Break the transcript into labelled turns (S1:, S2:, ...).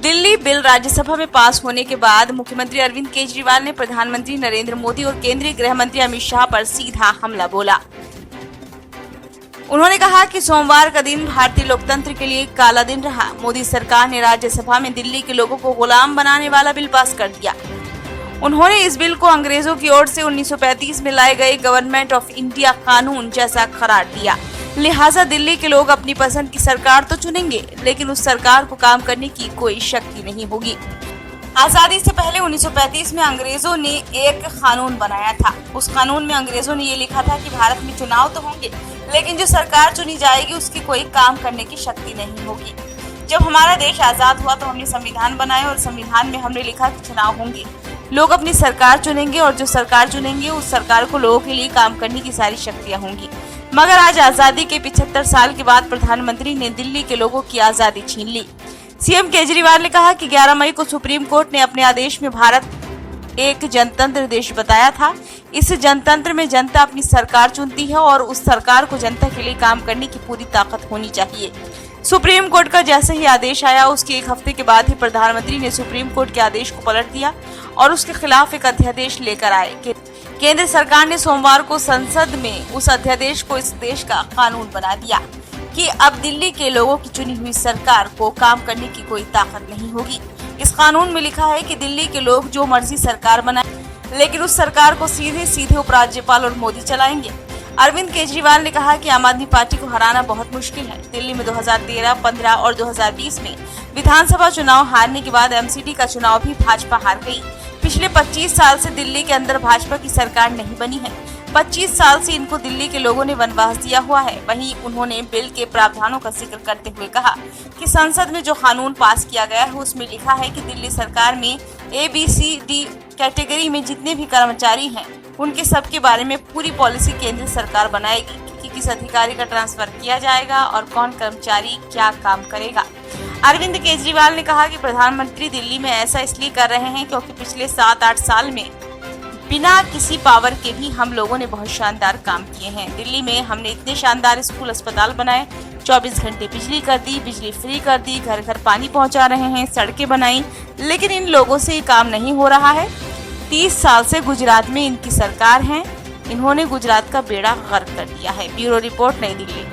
S1: Delhi bill Rajya Sabha में पास होने के बाद मुख्यमंत्री अरविंद केजरीवाल ने प्रधानमंत्री नरेंद्र मोदी और केंद्रीय गृह मंत्री अमित शाह पर सीधा हमला बोला। उन्होंने कहा कि सोमवार का दिन भारतीय लोकतंत्र के लिए काला दिन रहा। मोदी सरकार ने राज्यसभा में दिल्ली के लोगों को गुलाम बनाने वाला बिल पास कर दिया। उन्होंने इस बिल को अंग्रेजों की ओर से 1935 में लाए गए गवर्नमेंट ऑफ इंडिया कानून जैसा करार दिया। लिहाजा दिल्ली के लोग अपनी पसंद की सरकार तो चुनेंगे, लेकिन उस सरकार को काम करने की कोई शक्ति नहीं होगी। आजादी से पहले 1935 में अंग्रेजों ने एक कानून बनाया था। उस कानून में अंग्रेजों ने ये लिखा था कि भारत में चुनाव तो होंगे, लेकिन जो सरकार चुनी जाएगी उसकी कोई काम करने की शक्ति नहीं होगी। जब हमारा देश आजाद हुआ तो हमने संविधान बनाया और संविधान में हमने लिखा कि चुनाव होंगे, लोग अपनी सरकार चुनेंगे और जो सरकार चुनेंगे उस सरकार को लोगों के लिए काम करने की सारी शक्तियां होंगी। मगर आज आजादी के 75 साल के बाद प्रधानमंत्री ने दिल्ली के लोगों की आजादी छीन ली। सीएम केजरीवाल ने कहा कि 11 मई को सुप्रीम कोर्ट ने अपने आदेश में भारत एक जनतंत्र देश बताया था। इस जनतंत्र में जनता अपनी सरकार चुनती है और उस सरकार को जनता के लिए काम करने की पूरी ताकत होनी चाहिए। सुप्रीम कोर्ट का जैसे ही आदेश आया उसके एक हफ्ते के बाद ही प्रधानमंत्री ने सुप्रीम कोर्ट के आदेश को पलट दिया और उसके खिलाफ एक अध्यादेश लेकर आए। केंद्र सरकार ने सोमवार को संसद में उस अध्यादेश को इस देश का कानून बना दिया कि अब दिल्ली के लोगों की चुनी हुई सरकार को काम करने की कोई ताकत नहीं होगी। इस कानून में लिखा है कि दिल्ली के लोग जो मर्जी सरकार बनाए, लेकिन उस सरकार को सीधे उपराज्यपाल और मोदी चलाएंगे। अरविंद केजरीवाल ने कहा कि आम आदमी पार्टी को हराना बहुत मुश्किल है। दिल्ली में 2013, 15 और 2020 में विधानसभा चुनाव हारने के बाद एमसीडी का चुनाव भी भाजपा हार गई। पिछले 25 साल से दिल्ली के अंदर भाजपा की सरकार नहीं बनी है। 25 साल से इनको दिल्ली के लोगों ने वनवास दिया हुआ है। वहीं उन्होंने बिल के प्रावधानों का जिक्र करते हुए कहा कि संसद में जो कानून पास किया गया है उसमें लिखा है कि दिल्ली सरकार में ABCD कैटेगरी में जितने भी कर्मचारी हैं उनके सबके बारे में पूरी पॉलिसी केंद्र सरकार बनाएगी कि किस अधिकारी का ट्रांसफर किया जाएगा और कौन कर्मचारी क्या काम करेगा। अरविंद केजरीवाल ने कहा कि प्रधानमंत्री दिल्ली में ऐसा इसलिए कर रहे हैं क्योंकि पिछले 7-8 साल में बिना किसी पावर के भी हम लोगों ने बहुत शानदार काम किए हैं। दिल्ली में हमने इतने शानदार स्कूल अस्पताल बनाए, 24 घंटे बिजली कर दी, बिजली फ्री कर दी, घर घर पानी पहुंचा रहे हैं, सड़कें बनाई, लेकिन इन लोगों से ये काम नहीं हो रहा है। 30 साल से गुजरात में इनकी सरकार है, इन्होंने गुजरात का बेड़ा गर्क कर दिया है। ब्यूरो रिपोर्ट, नई दिल्ली।